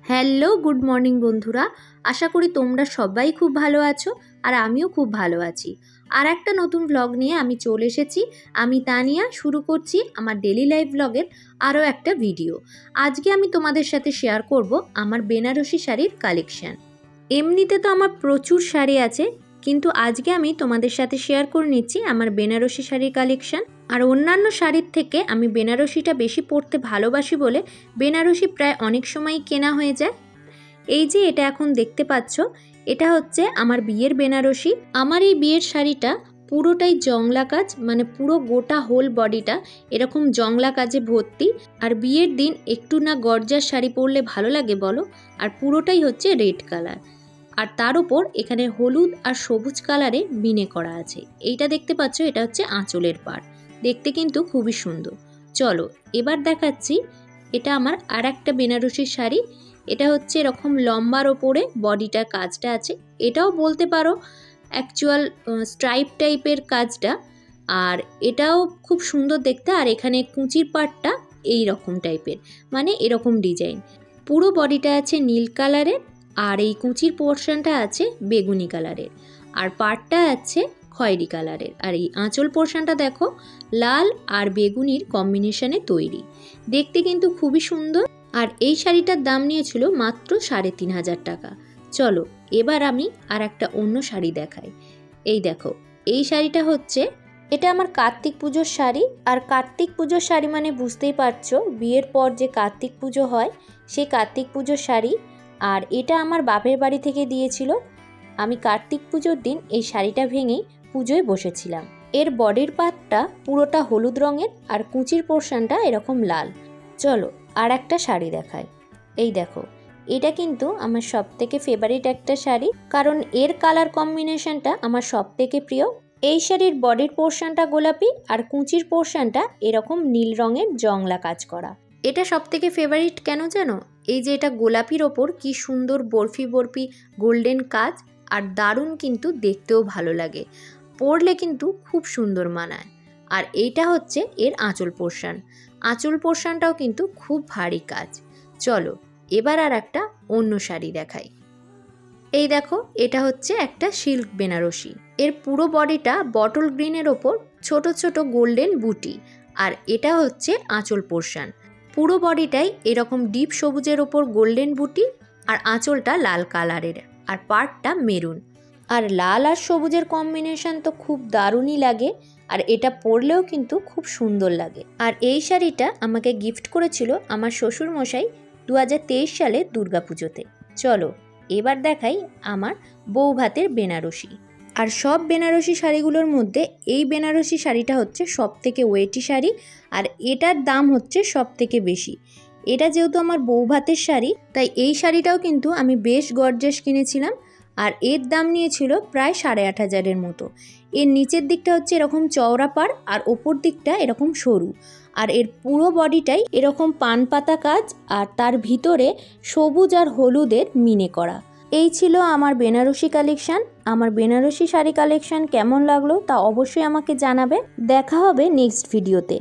Hello good morning বন্ধুরা, আশা করি তোমরা সবাই খুব ভালো আছো আর আমিও খুব ভালো আছি। আর একটা নতুন ব্লগ নিয়ে আমি চলে এসেছি। আমি তানিয়া শুরু করছি আমার ডেলি লাইফ ব্লগের আরও একটা ভিডিও। আজকে আমি তোমাদের সাথে শেয়ার করব আমার বেনারসি শাড়ির কালেকশান। এমনিতে তো আমার প্রচুর শাড়ি আছে, কিন্তু আজকে আমি তোমাদের সাথে শেয়ার করে নিচ্ছি আমার বেনারসি শাড়ির কালেকশান। আর অন্যান্য শাড়ির থেকে আমি বেনারসিটা বেশি পরতে ভালোবাসি বলে বেনারসি প্রায় অনেক সময়ই কেনা হয়ে যায়। এই যে এটা এখন দেখতে পাচ্ছ, এটা হচ্ছে আমার বিয়ের বেনারসি। আমার এই বিয়ের শাড়িটা পুরোটাই জংলা কাজ, মানে পুরো গোটা হোল বডিটা এরকম জংলা কাজে ভর্তি। আর বিয়ের দিন একটু না গর্জাস শাড়ি পরলে ভালো লাগে বলো? আর পুরোটাই হচ্ছে রেড কালার, আর তার উপর এখানে হলুদ আর সবুজ কালারে বিনে করা আছে। এইটা দেখতে পাচ্ছ, এটা হচ্ছে আঁচলের পাড়, দেখতে কিন্তু খুবই সুন্দর। চলো এবার দেখাচ্ছি, এটা আমার আর একটা বেনারসি শাড়ি। এটা হচ্ছে এরকম লম্বার ওপরে বডিটার কাজটা আছে, এটাও বলতে পারো অ্যাকচুয়াল স্ট্রাইপ টাইপের কাজটা। আর এটাও খুব সুন্দর দেখতে। আর এখানে কুঁচির পাড়টা এই রকম টাইপের, মানে এরকম ডিজাইন। পুরো বডিটা আছে নীল কালারের, আর এই কুঁচির পোর্শনটা আছে বেগুনি কালারের, আর পাড়টা আছে খয়েরি কালারের। আর এই আঁচল পোর্শনটা দেখো লাল আর বেগুনির কম্বিনেশনে তৈরি, দেখতে কিন্তু খুবই সুন্দর। আর এই শাড়িটার দাম নিয়েছিল মাত্র 3,500 টাকা। চলো এবার আমি আর একটা অন্য শাড়ি দেখাই। এই দেখো, এই শাড়িটা হচ্ছে, এটা আমার কার্তিক পুজোর শাড়ি। আর কার্তিক পুজোর শাড়ি মানে বুঝতেই পারছো, বিয়ের পর যে কার্তিক পুজো হয় সেই কার্তিক পুজোর শাড়ি। আর এটা আমার বাপের বাড়ি থেকে দিয়েছিল। আমি কার্তিক পুজোর দিন এই শাড়িটা ভেঙেই পুজোয় বসেছিলাম। এর বডির পার্টটা পুরোটা হলুদ রঙের, আর কুঁচির পোর্শনটা এরকম লাল। চলো আর একটা শাড়ি দেখাই। এই দেখো, এটা কিন্তু আমার সবথেকে ফেভারিট একটা শাড়ি, কারণ এর কালার কম্বিনেশনটা আমার সবথেকে প্রিয়। এই শাড়ির বডির পোর্শনটা গোলাপি, আর কুঁচির পোর্শনটা এরকম নীল রঙের জংলা কাজ করা। এটা সবথেকে ফেভারিট কেন জানো? এই যে এটা গোলাপির ওপর কি সুন্দর বরফি বরফি গোল্ডেন কাজ, আর দারুণ কিন্তু দেখতেও ভালো লাগে, পরলে কিন্তু খুব সুন্দর মানায়। আর এইটা হচ্ছে এর আঁচল পোর্শন। আঁচল পোর্শনটাও কিন্তু খুব ভারী কাজ। চলো এবার আর একটা অন্য শাড়ি দেখাই। এই দেখো, এটা হচ্ছে একটা সিল্ক বেনারসি। এর পুরো বডিটা বটল গ্রিনের ওপর ছোট ছোট গোল্ডেন বুটি, আর এটা হচ্ছে আঁচল পোর্শন। পুরো বডিটাই এরকম ডিপ সবুজের ওপর গোল্ডেন বুটি, আর আঁচলটা লাল কালারের, আর পাড়টা মেরুন। আর লাল আর সবুজের কম্বিনেশন তো খুব দারুণই লাগে, আর এটা পরলেও কিন্তু খুব সুন্দর লাগে। আর এই শাড়িটা আমাকে গিফট করেছিল আমার শ্বশুর মশাই 2023 সালে দুর্গাপুজোতে। চলো এবার দেখাই আমার বউ ভাতের বেনারসি। আর সব বেনারসি শাড়িগুলোর মধ্যে এই বেনারসি শাড়িটা হচ্ছে সব থেকে ওয়েটি শাড়ি, আর এটার দাম হচ্ছে সব থেকে বেশি। এটা যেহেতু আমার বউ ভাতের শাড়ি, তাই এই শাড়িটাও কিন্তু আমি বেশ গর্জাস কিনেছিলাম। আর এর দাম নিয়েছিল প্রায় 8,500-এর মতো। এর নিচের দিকটা হচ্ছে এরকম চওড়া পাড়, আর ওপর দিকটা এরকম সরু। আর এর পুরো বডিটাই এরকম পান পাতা কাজ, আর তার ভিতরে সবুজ আর হলুদের মিনে করা। এই ছিল আমার বেনারসি কালেকশান। আমার বেনারসি শাড়ি কালেকশান কেমন লাগলো তা অবশ্যই আমাকে জানাবে। দেখা হবে নেক্সট ভিডিওতে।